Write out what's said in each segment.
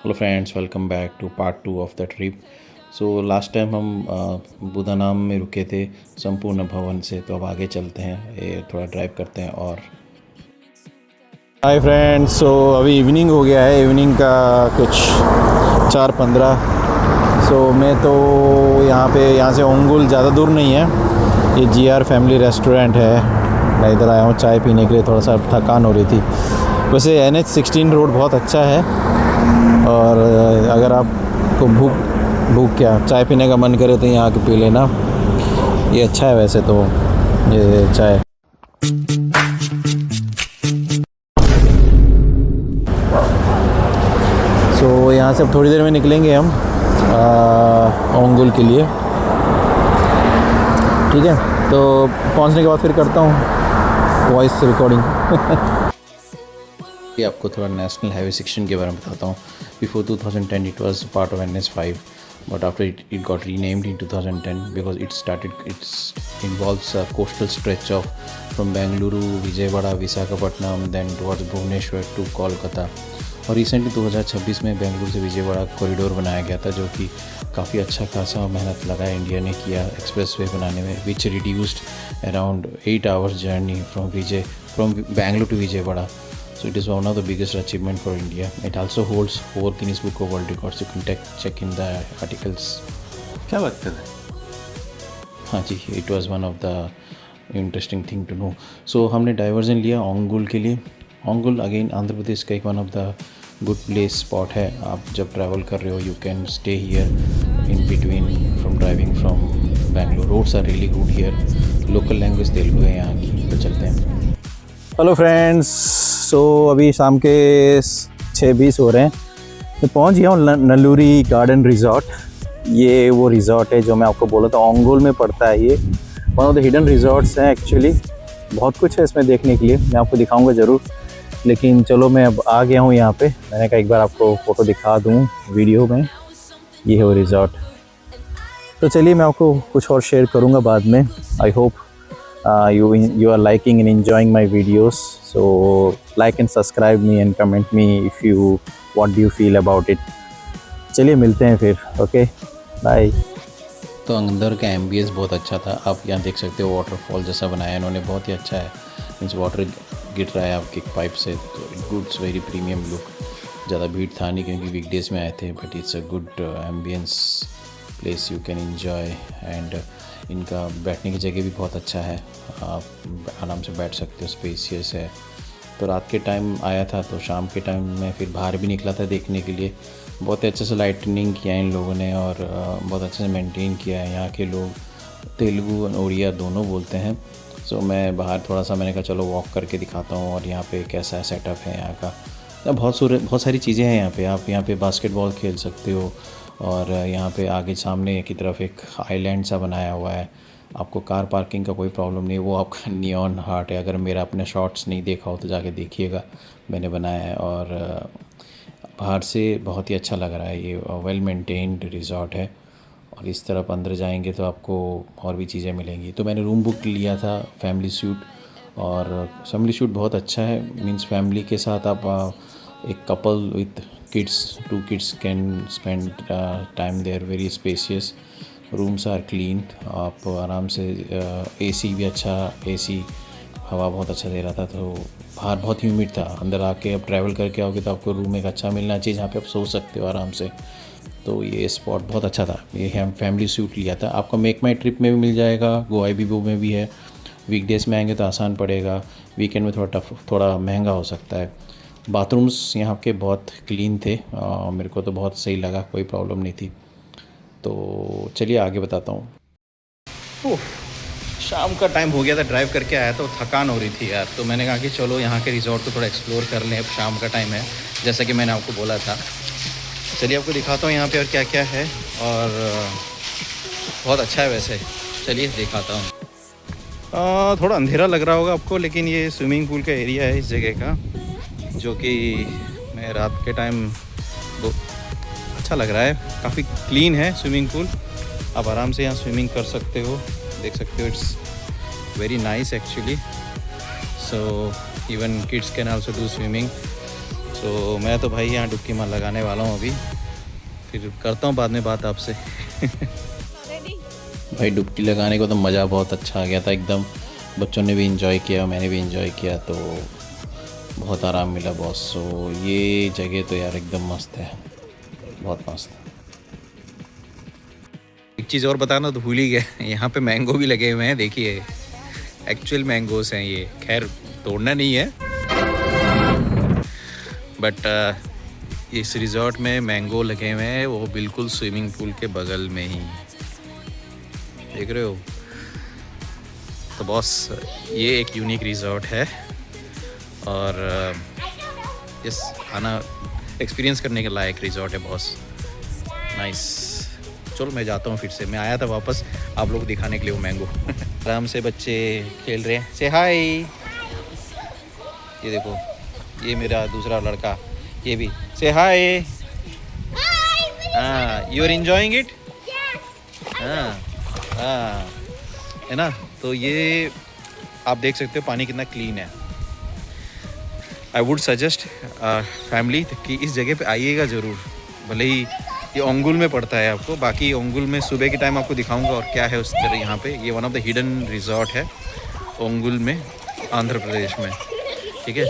Hello friends, welcome back to part 2 of the trip. So last time हम बुदानाम में रुके थे संपूर्ण भवन से, तो अब आगे चलते हैं, ये थोड़ा ड्राइव करते हैं। और हाय फ्रेंड्स, सो अभी इवनिंग हो गया है, इवनिंग का कुछ 4:15। सो मैं तो यहाँ से ओंगुल ज़्यादा दूर नहीं है, ये GR फैमिली रेस्टोरेंट है। मैं इधर आया हूँ चाय पीने के लिए, थोड़ा सा थकान हो रही थी। वैसे NH16 रोड बहुत अच्छा है, और अगर आपको भूख क्या चाय पीने का मन करे तो यहाँ आके पी लेना, ये अच्छा है वैसे तो ये चाय। सो यहाँ से अब थोड़ी देर में निकलेंगे हम ओंगुल के लिए, ठीक है। तो पहुँचने के बाद फिर करता हूँ वॉइस रिकॉर्डिंग। ये आपको थोड़ा नेशनल हाईवे सेक्शन के बारे में बताता हूँ। Before 2010 it was part of NH5, but after it got renamed in 2010 because it's involves a coastal stretch of from Bengaluru, Vijayawada, Visakhapatnam, then towards Bhubaneswar to Kolkata। और recently 2026 में बेंगलुरु से Vijayawada corridor बनाया गया था, जो कि काफ़ी अच्छा खासा मेहनत लगा इंडिया ने किया एक्सप्रेसवे बनाने में, which reduced around 8 hours journey from Bengaluru to Vijayawada. So it is one of the biggest achievement for India. It also holds 4 Guinness Book of World Records. You can check in the articles. क्या बात कर रहे हैं? हाँ जी, it was one of the interesting thing to know. So हमने diversion लिया ओंगुल के लिए। ओंगुल अगेन आंध्र प्रदेश का एक one of the good place spot है। आप जब ट्रैवल कर रहे हो you can stay here in between from driving from Bangalore. Roads are really good here. Local language Telugu है यहाँ की। तो चलते हैं। हेलो फ्रेंड्स, सो अभी शाम के 6:20 हो रहे हैं। मैं पहुंच गया हूँ नल्लूरी गार्डन रिज़ॉर्ट। ये वो रिज़ॉर्ट है जो मैं आपको बोला था, ओंगुल में पड़ता है। ये one of the hidden resorts हैं एक्चुअली। बहुत कुछ है इसमें देखने के लिए, मैं आपको दिखाऊंगा ज़रूर। लेकिन चलो मैं अब आ गया हूँ यहाँ पे। मैंने कहा एक बार आपको फ़ोटो दिखा दूँ वीडियो में। ये है वो रिज़ॉर्ट। तो चलिए मैं आपको कुछ और शेयर करूँगा बाद में। I hope you are liking and enjoying my videos, so like and subscribe me and comment me if you what do you feel about it। चलिए मिलते हैं फिर, ओके बाय। तो अंदर का एम्बियंस बहुत अच्छा था। आप यहाँ देख सकते हो वाटरफॉल जैसा बनाया इन्होंने, बहुत ही अच्छा है। मीन्स वाटर गिर रहा है आपके पाइप से, तो it goods very premium look. ज़्यादा भीड़ था नहीं क्योंकि वीकडेज में आए थे, but it's a good ambience place you can enjoy. And इनका बैठने की जगह भी बहुत अच्छा है, आप आराम से बैठ सकते हो, स्पेसियस है। तो रात के टाइम आया था, तो शाम के टाइम में फिर बाहर भी निकला था देखने के लिए। बहुत अच्छे से लाइटनिंग किया है इन लोगों ने, और बहुत अच्छे से मेंटेन किया है। यहाँ के लोग तेलुगु और उड़िया दोनों बोलते हैं। सो मैं बाहर थोड़ा सा मैंने कहा चलो वॉक करके दिखाता हूँ, और यहाँ पे कैसा सेटअप है यहाँ का। बहुत सारी चीज़ें हैं यहाँ पे। आप यहाँ पे बास्केटबॉल खेल सकते हो, और यहाँ पे आगे सामने की तरफ एक आइलैंड सा बनाया हुआ है। आपको कार पार्किंग का कोई प्रॉब्लम नहीं है। वो आपका नियॉन हार्ट है। अगर मेरा अपने शॉर्ट्स नहीं देखा हो तो जाके देखिएगा, मैंने बनाया है। और बाहर से बहुत ही अच्छा लग रहा है। ये वेल मेंटेन्ड रिज़ॉर्ट है। और इस तरफ अंदर जाएंगे तो आपको और भी चीज़ें मिलेंगी। तो मैंने रूम बुक लिया था फैमिली सूट, और फैमिली सूट बहुत अच्छा है। मींस फैमिली के साथ आप एक couple with kids, 2 kids can spend time there। very spacious, rooms are clean। आप आराम से AC भी अच्छा, AC हवा बहुत अच्छा दे रहा था। तो बाहर बहुत ह्यूमिड था। अंदर आके अब ट्रैवल करके आओगे तो आपको रूम एक अच्छा मिलना चाहिए जहाँ पे आप सो सकते हो आराम से। तो ये स्पॉट बहुत अच्छा था। ये हम फैमिली सूट लिया था। आपको मेक माई ट्रिप में भी मिल जाएगा, गोवा बीबो में भी है। वीकडेज में आएंगे तो आसान पड़ेगा, वीकेंड में थोड़ा महंगा हो सकता है। बाथरूम्स यहाँ के बहुत क्लीन थे, मेरे को तो बहुत सही लगा, कोई प्रॉब्लम नहीं थी। तो चलिए आगे बताता हूँ। शाम का टाइम हो गया था, ड्राइव करके आया तो थकान हो रही थी यार। तो मैंने कहा कि चलो यहाँ के रिज़ॉर्ट को थोड़ा एक्सप्लोर कर लें। अब शाम का टाइम है जैसा कि मैंने आपको बोला था। चलिए आपको दिखाता हूँ यहाँ पे और क्या क्या है। और बहुत अच्छा है वैसे, चलिए दिखाता हूँ। थोड़ा अंधेरा लग रहा होगा आपको, लेकिन ये स्विमिंग पूल का एरिया है इस जगह का, जो कि मैं रात के टाइम अच्छा लग रहा है। काफ़ी क्लीन है स्विमिंग पूल। आप आराम से यहाँ स्विमिंग कर सकते हो, देख सकते हो। It's very nice actually. So even kids can also do swimming. So तो मैं तो भाई यहाँ डुबकी मार लगाने वाला हूँ अभी, फिर करता हूँ बाद में बात आपसे। भाई डुबकी लगाने को तो मज़ा बहुत अच्छा आ गया था एकदम, बच्चों ने भी इंजॉय किया, मैंने भी इंजॉय किया, तो बहुत आराम मिला बॉस। सो ये जगह तो यार एकदम मस्त है, बहुत मस्त। एक चीज़ और बताना तो भूल ही गया, यहाँ पे मैंगो भी लगे हुए हैं, देखिए एक्चुअल मैंगोस हैं ये, खैर तोड़ना नहीं है, बट इस रिज़ॉर्ट में मैंगो लगे हुए हैं, वो बिल्कुल स्विमिंग पूल के बगल में ही, देख रहे हो। तो बॉस ये एक यूनिक रिज़ॉर्ट है और इस आना एक्सपीरियंस करने के लायक रिज़ॉर्ट है बॉस, नाइस। चलो मैं जाता हूँ फिर से, मैं आया था वापस आप लोग को दिखाने के लिए वो मैंगो। आराम से बच्चे खेल रहे हैं, से हाय। ये देखो ये मेरा दूसरा लड़का, ये भी से हाय। हाँ यू आर एंजॉयिंग इट। हाँ हाँ है ना। तो ये आप देख सकते हो पानी कितना क्लीन है। आई वुड सजेस्ट फैमिली कि इस जगह पे आइएगा ज़रूर, भले ही ये ओंगुल में पड़ता है आपको, बाकी ओंगुल में सुबह के टाइम आपको दिखाऊंगा और क्या है उस तरह यहाँ पे। ये one of the hidden resort है ओंगुल में, आंध्र प्रदेश में, ठीक है।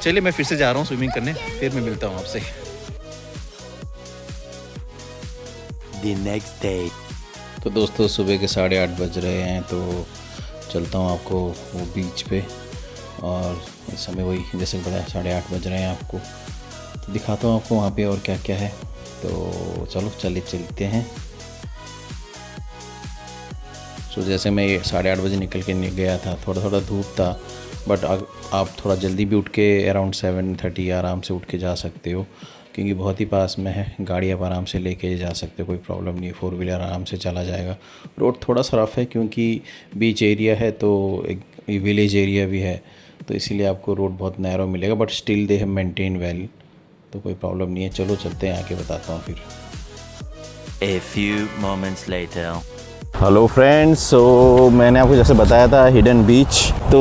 चलिए मैं फिर से जा रहा हूँ स्विमिंग करने, फिर मैं मिलता हूँ आपसे। The next day. तो दोस्तों सुबह के 8:30 बज रहे हैं, तो चलता हूँ आपको वो बीच पे, और इस समय वही जैसे बताया 8:30 बज रहे हैं आपको, तो दिखाता हूँ आपको वहाँ पे और क्या क्या है। तो चलो चलते हैं। तो जैसे मैं 8:30 बजे निकल के गया था, थोड़ा धूप था, बट आप थोड़ा जल्दी भी उठ के अराउंड 7:30 आराम से उठ के जा सकते हो, क्योंकि बहुत ही पास में है, गाड़ी आप आराम से लेके जा सकते हो, कोई प्रॉब्लम नहीं है, 4 व्हीलर आराम से चला जाएगा। रोड थोड़ा सा रफ है क्योंकि बीच एरिया है, तो एक विलेज एरिया भी है, तो इसीलिए आपको रोड बहुत नैरो मिलेगा, but still they have maintain well, तो कोई प्रॉब्लम नहीं है। चलो चलते हैं, आके बताता हूँ फिर। A few moments later. Hello friends, so मैंने आपको जैसे बताया था हिडन बीच, तो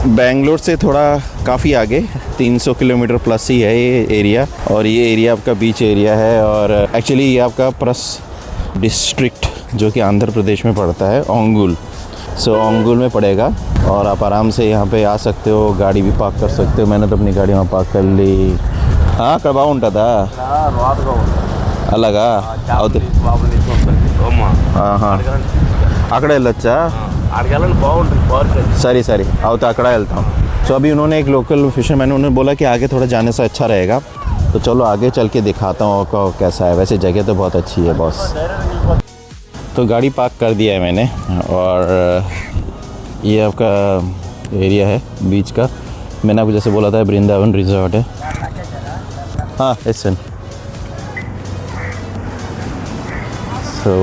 बेंगलोर से थोड़ा काफ़ी आगे 300 किलोमीटर प्लस ही है ये एरिया, और ये एरिया आपका बीच एरिया है, और एक्चुअली ये आपका परस डिस्ट्रिक्ट जो कि आंध्र प्रदेश में पड़ता है, ओंगुल। सो ओंगुल में पड़ेगा, और आप आराम से यहाँ पे आ सकते हो, गाड़ी भी पार्क कर सकते हो। मैंने तो अपनी गाड़ी वहाँ पार्क कर ली। हाँ कड़ा बाగుంటుందా అలాగా అవుతుంది అక్కడ వెళ్ళొచ్చా सरी అవుతా అక్కడ వెళ్తాం। सो अभी उन्होंने एक लोकल फिशरमैन उन्होंने बोला कि आगे थोड़ा जाने से अच्छा रहेगा, तो चलो आगे चल के दिखाता हूँ आपको कैसा है। वैसे जगह तो बहुत अच्छी है बॉस। तो गाड़ी पार्क कर दिया है मैंने, और ये आपका एरिया है बीच का। मैंने आपको जैसे बोला था वृंदावन रिजॉर्ट है। हाँ एसन। तो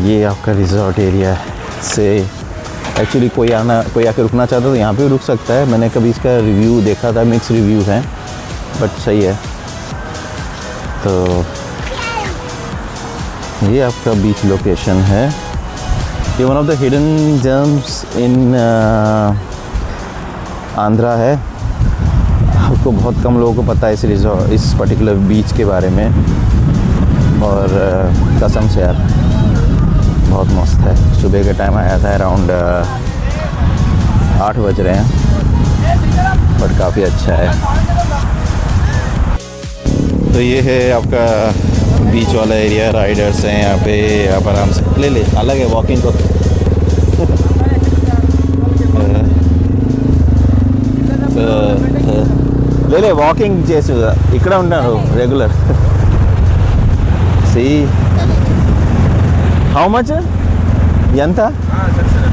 ये आपका रिजॉर्ट एरिया से एक्चुअली कोई आके रुकना चाहता तो यहाँ पे भी रुक सकता है। मैंने कभी इसका रिव्यू देखा था, मिक्स रिव्यू हैं, बट सही है। तो ये आपका बीच लोकेशन है। ये one of the hidden gems in Andhra है। आपको बहुत कम लोगों को पता है इस पर्टिकुलर बीच के बारे में, और कसम से यार बहुत मस्त है। सुबह के टाइम आया था, अराउंड 8 बज रहे हैं, बट काफ़ी अच्छा है। तो ये है आपका बीच वाला एरिया, राइडर्स हैं यहाँ पे, आप आराम से ले अलग है वॉकिंग को। ले వాకింగ్ చేసి ఇక్కడ ఉంటాను రెగ్యులర్। సి హౌ మచ్ ఎంత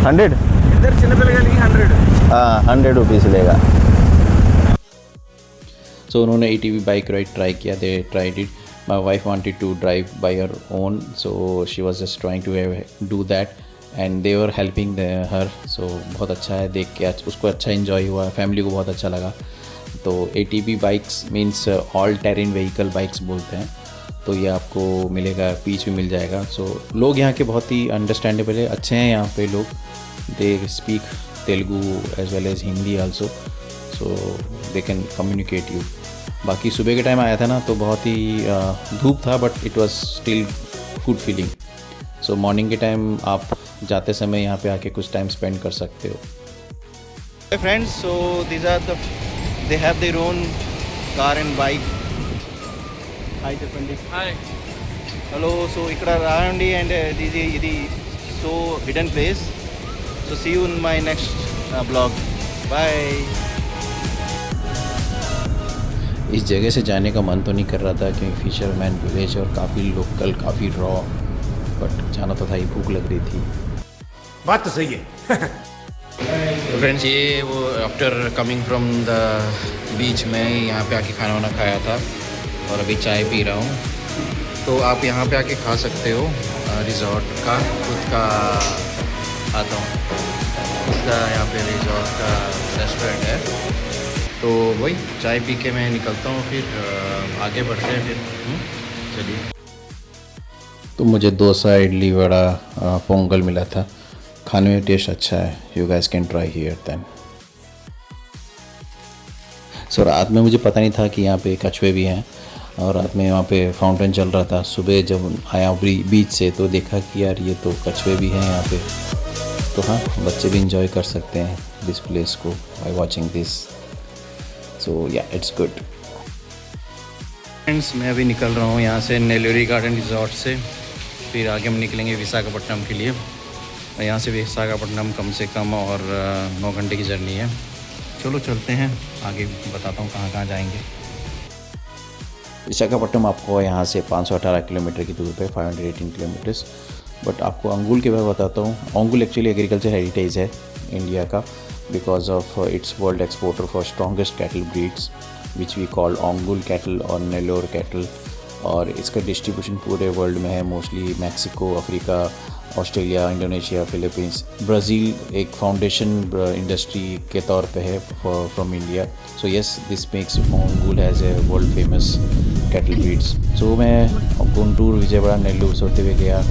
100 इधर चिन्नपिल्लगलिगी 100 रुपीज़ लेगा। सो उन्होंने ATV बाइक राइड ट्राई किया, they tried it. My wife wanted to drive by her own, so she was just trying to do that, and they were helping her. So बहुत अच्छा है, देख के उसको अच्छा इन्जॉय हुआ, फैमिली को बहुत अच्छा लगा। तो ATV bikes means all terrain vehicle bikes बोलते हैं, तो ये आपको मिलेगा, बीच में मिल जाएगा। सो लोग यहाँ के बहुत ही अंडरस्टैंडेबल है, अच्छे हैं यहाँ पे लोग। They speak Telugu as well as Hindi also, so they can communicate you. बाकी सुबह के टाइम आया था ना तो बहुत ही धूप था, but it was still good feeling. So morning के टाइम आप जाते समय यहाँ पे आके कुछ टाइम स्पेंड कर सकते हो। Hey friends, so they have their own car and bike. Hi Japandi. Hi. Hello, so ikkada raandi and this so hidden place. So see you in my next vlog. Bye. इस जगह से जाने का मन तो नहीं कर रहा था क्योंकि फिशरमैन विलेज और काफ़ी लोकल, काफ़ी रॉ, बट जाना तो था ही, भूख लग रही थी। बात तो सही है। फ्रेंड्स, ये वो after coming from the beach में यहाँ पे आके खाना वाना खाया था और अभी चाय पी रहा हूँ। तो आप यहाँ पे आके खा सकते हो, रिज़ॉर्ट का खुद का आता हूँ, खुद का यहाँ पे रिज़ॉर्ट का रेस्टोरेंट है। तो वही चाय पी के मैं निकलता हूँ, फिर आगे बढ़ते हैं फिर। चलिए। तो मुझे डोसा, इडली, वड़ा, पोंगल मिला था। खाने में टेस्ट अच्छा है। You guys can try here then. So रात में मुझे पता नहीं था कि यहाँ पे कछुए भी हैं, और रात में वहाँ पे फाउंटेन चल रहा था। सुबह जब आया बीच से तो देखा कि यार ये तो कछुए भी हैं यहाँ पे। तो हाँ, बच्चे भी इंजॉय कर सकते हैं दिस प्लेस को बाय वाचिंग दिस। सो या, इट्स गुड। फ्रेंड्स, मैं अभी निकल रहा हूँ यहाँ से नेल्लोरी गार्डन रिजॉर्ट से। फिर आगे हम निकलेंगे विशाखापट्टनम के लिए। यहाँ से विशाखापट्टनम कम से कम और 9 घंटे की जर्नी है। चलो चलते हैं आगे, बताता हूँ कहाँ कहाँ जाएंगे। विशाखापट्टनम आपको यहाँ से 518 किलोमीटर की दूर पे, 518 किलोमीटर्स। बट आपको अंगुल के बारे में बताता हूँ। अंगुल एक्चुअली एग्रीकल्चर हेरिटेज है इंडिया का, because of its world exporter for strongest cattle breeds which we call Ongole cattle और नेल्लोर कैटल। और इसका डिस्ट्रीब्यूशन पूरे वर्ल्ड में है, mostly Mexico, Africa, Australia, Indonesia, Philippines. Brazil एक फाउंडेशन इंडस्ट्री के तौर पे है from India. So yes, this makes Ongole as a world famous cattle breeds. So मैं गुंटूर, विजयवाड़ा, नेल्लूर से होते हुए गया।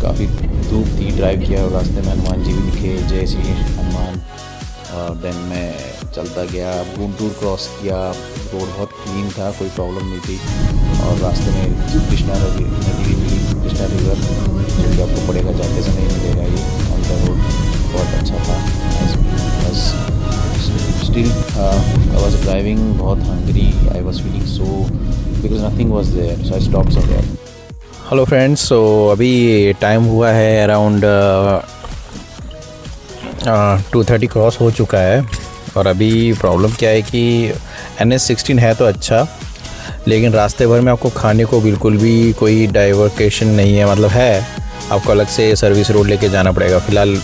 काफ़ी धूप थी, ड्राइव किया और रास्ते में हनुमान जी भी दिखे, जय श्री हनुमान। देन मैं चलता गया, गुंटूर क्रॉस किया। रोड बहुत क्लीन था, कोई प्रॉब्लम नहीं थी। और रास्ते में कृष्णा नदी भी मिली, कृष्णा रिवर, जो कि आपको पड़ेगा जाते समय मिलेगा। ये ऑन द रोड बहुत अच्छा था। बस स्टिल आई वॉज ड्राइविंग, बहुत hungry, I was feeling so, because nothing was there, so I stop somewhere. Hello friends, so अभी टाइम हुआ है अराउंड 2:30 क्रॉस हो चुका है। और अभी प्रॉब्लम क्या है कि NH16 है तो अच्छा, लेकिन रास्ते भर में आपको खाने को बिल्कुल भी कोई डाइवर्केशन नहीं है। मतलब है, आपको अलग से सर्विस रोड लेके जाना पड़ेगा। फ़िलहाल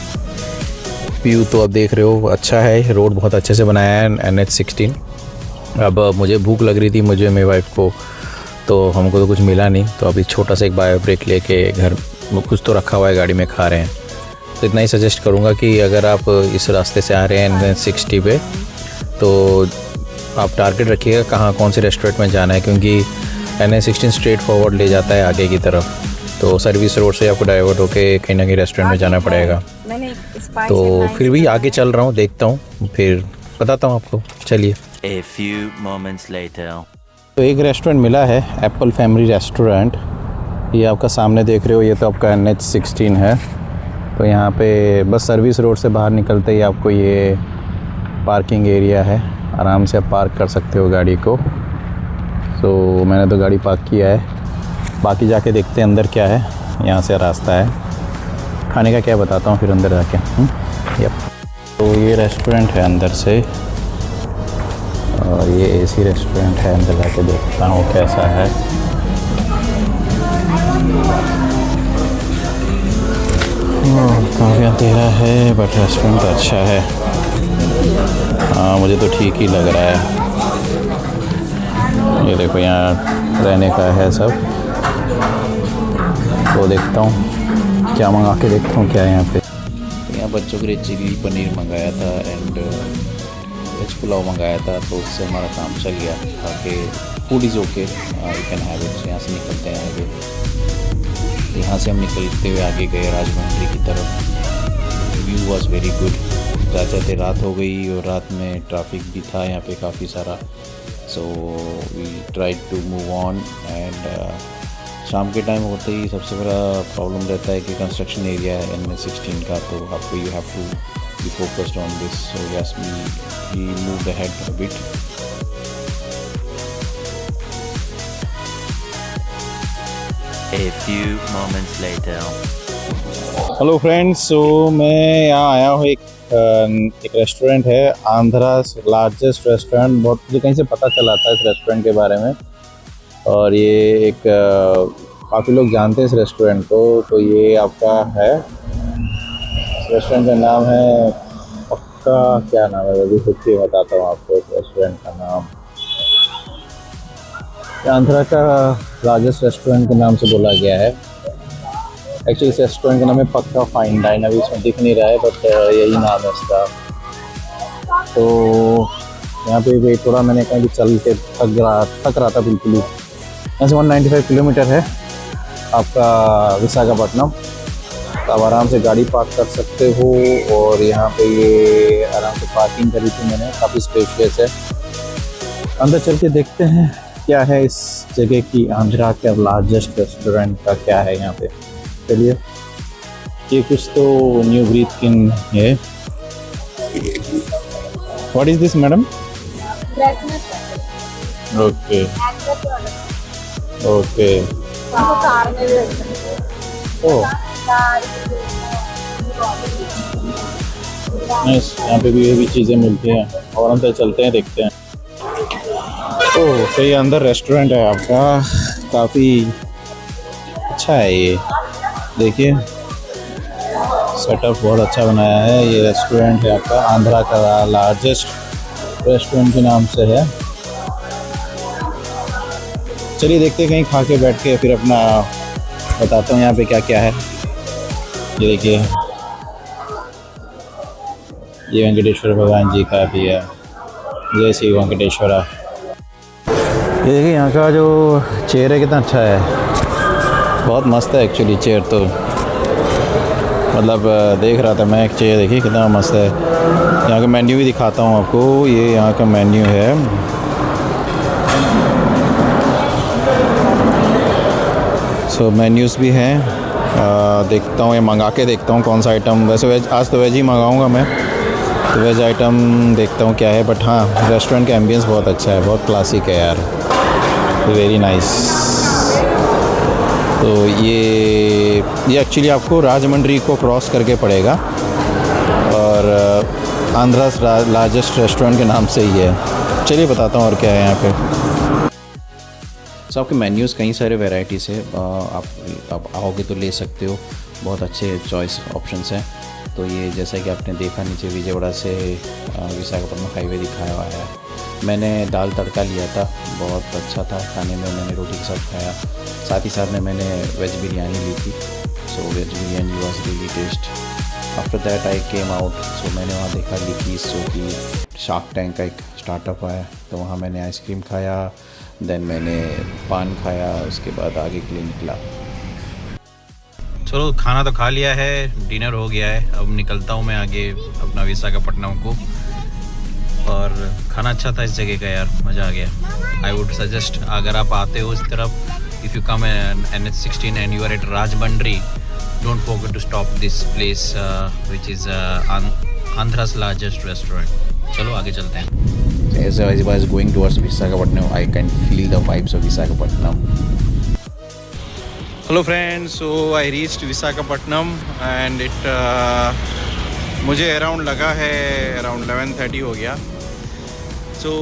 व्यू तो आप देख रहे हो, अच्छा है, रोड बहुत अच्छे से बनाया है NH16। अब मुझे भूख लग रही थी, मुझे, मेरी वाइफ को, तो हमको तो कुछ मिला नहीं। तो अभी छोटा सा एक बायो ब्रेक लेके घर कुछ तो रखा हुआ है, गाड़ी में खा रहे हैं। तो इतना ही सजेस्ट करूँगा कि अगर आप इस रास्ते से आ रहे हैं NH60 पे, तो आप टारगेट रखिएगा कहाँ, कौन से रेस्टोरेंट में जाना है, क्योंकि NH16 स्ट्रेट फॉरवर्ड ले जाता है आगे की तरफ। तो सर्विस रोड से आपको डाइवर्ट होके कहीं ना कहीं रेस्टोरेंट में जाना पड़ेगा। तो फिर भी आगे चल रहा हूँ, देखता हूँ, फिर बताता हूँ आपको। चलिए। A few moments later. तो एक रेस्टोरेंट मिला है, एप्पल फैमिली रेस्टोरेंट। ये आपका सामने देख रहे हो, ये तो आपका NH16 है। तो यहाँ पे बस सर्विस रोड से बाहर निकलते ही आपको ये पार्किंग एरिया है, आराम से आप पार्क कर सकते हो गाड़ी को। तो मैंने तो गाड़ी पार्क किया है, बाकी जाके देखते हैं अंदर क्या है। यहाँ से रास्ता है, खाने का क्या बताता हूँ फिर अंदर जाके। यप। तो ये रेस्टोरेंट है अंदर से, और ये AC रेस्टोरेंट है। अंदर जाके देखता हूँ कैसा है। काफ़ी अंधेरा है, बट रेस्टोरेंट तो अच्छा है। हाँ, मुझे तो ठीक ही लग रहा है। ये देखो, यहाँ रहने का है सब। तो देखता हूँ क्या मंगा के देखता हूँ क्या है यहाँ पे। यहाँ बच्चों के लिए चिली पनीर मंगाया था एंड वेज पुलाव मंगाया था, तो उससे हमारा काम चल गया। ताकि food is okay, you can have it. यहाँ से निकलते हैं आगे। यहाँ से हम निकलते हुए आगे गए राजमंड्री की तरफ। View was very good. जाते जाते रात हो गई और रात में ट्रैफिक भी था यहाँ पे काफ़ी सारा। So we try to move on and शाम के टाइम होते ही सबसे बड़ा प्रॉब्लम रहता है कि कंस्ट्रक्शन एरिया है NH16 का, तो आपको you have to be focused on this. So yes we move ahead a bit. A few moments later. Hello friends, so मैं यहाँ आया हूँ. एक रेस्टोरेंट है, आंध्रास लार्जेस्ट रेस्टोरेंट. बहुत मुझे कहीं से पता चला था इस रेस्टोरेंट के बारे में, और ये एक काफ़ी लोग जानते हैं इस रेस्टोरेंट को. तो ये आपका है, इस रेस्टोरेंट का नाम है पक्का, क्या नाम है वो भी खुद ही बताता हूँ आपको. इस रेस्टोरेंट का नाम आंध्रा का लार्जेस्ट रेस्टोरेंट के नाम से बोला गया है. एक्चुअली इस रेस्टोरेंट का नाम है पक्का फाइन डाइन. अभी इसमें दिख नहीं रहा है, बट यही नाम है इसका. तो यहाँ पे भी थोड़ा मैंने कहा कि चल के थक रहा था बिल्कुल ही. यहाँ से 195 किलोमीटर है आपका विशाखापट्टनम. तो आप आराम से गाड़ी पार्क कर सकते हो, और यहाँ पे ये आराम से पार्किंग करी थी मैंने, काफ़ी स्पेशियस है. अंदर चल के देखते हैं क्या है इस जगह की, आंध्रा का लार्जेस्ट रेस्टोरेंट का क्या है यहाँ पे. चलिए, ये कुछ तो न्यू ब्रीथ किन है. What is this madam? Okay okay. Oh nice. यहाँ पे भी ये भी चीज़ें मिलती हैं, और अंदर चलते हैं देखते हैं. ओह, सही अंदर रेस्टोरेंट है आपका, काफ़ी अच्छा है ये. देखिए सेटअप बहुत अच्छा बनाया है. ये रेस्टोरेंट है आपका, आंध्रा का लार्जेस्ट रेस्टोरेंट के नाम से है. चलिए देखते हैं, कहीं खा के बैठ के फिर अपना बताता हूँ यहाँ पे क्या क्या है. ये देखिए, ये वेंकटेश्वर भगवान जी का भी है. जय श्री वेंकटेश्वरा. ये देखिए यहाँ का जो चेयर है कितना अच्छा है, बहुत मस्त है एक्चुअली चेयर. तो मतलब देख रहा था मैं एक चेयर, देखिए कितना मस्त है. यहाँ का मेन्यू भी दिखाता हूँ आपको. ये यहाँ का मेन्यू है. सो मेन्यूज़ भी हैं. देखता हूँ, ये मंगा के देखता हूँ कौन सा आइटम. वैसे वेज, आज तो वेज ही मंगाऊँगा मैं, तो वेज आइटम देखता हूँ क्या है. बट हाँ, रेस्टोरेंट का एम्बियंस बहुत अच्छा है, बहुत क्लासिक है यार, वेरी नाइस. तो ये एक्चुअली आपको राजमंड्री को क्रॉस करके पड़ेगा, और आंध्रास लार्जेस्ट रेस्टोरेंट के नाम से ही है. चलिए बताता हूँ और क्या है यहाँ पे. सो आपके मेन्यूज़ कई सारे वैरायटीज़ है. आप आओगे तो ले सकते हो, बहुत अच्छे चॉइस ऑप्शंस हैं. तो ये जैसा कि आपने देखा, नीचे विजयवाड़ा से विशाखापट्टनम हाईवे दिखाया हुआ है. मैंने दाल तड़का लिया था, बहुत अच्छा था खाने में. मैंने रोटी के साथ खाया, साथ ही साथ में मैंने वेज बिरयानी ली थी. So veg biryani was really taste. After that I came out. So मैंने वहाँ देखा लिकीज, जो कि शार्क टैंक का एक स्टार्टअप है. तो वहाँ मैंने आइसक्रीम खाया, देन मैंने पान खाया, उसके बाद आगे के लिए निकला. चलो, खाना तो खा लिया है, डिनर हो गया है. अब निकलता हूँ मैं आगे अपना विशाखापट्टनम को. और खाना अच्छा था इस जगह का यार, मज़ा आ गया. आई वुड सजेस्ट, अगर आप आते हो इस तरफ, if you come NH16 and you are at Rajahmundry, don't forget to stop this place which is Andhra's largest restaurant. चलो आगे चलते हैं. As I was going towards Visakhapatnam, I can feel the vibes of Visakhapatnam. Hello friends, so I reached Visakhapatnam and it मुझे around लगा है around 11:30 हो गया. सो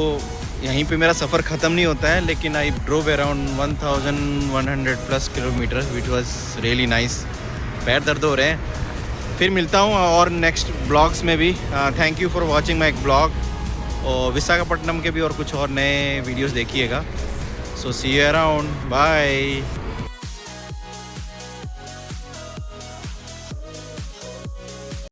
यहीं पे मेरा सफ़र ख़त्म नहीं होता है, लेकिन I drove around 1100 plus kilometre, which was really nice. पैर दर्द हो रहे हैं. फिर मिलता हूँ और नेक्स्ट ब्लॉग्स में भी. Thank you for watching my blog. और विशाखापट्टनम के भी और कुछ और नए वीडियोस देखिएगा. सो सी यू अराउंड. बाय.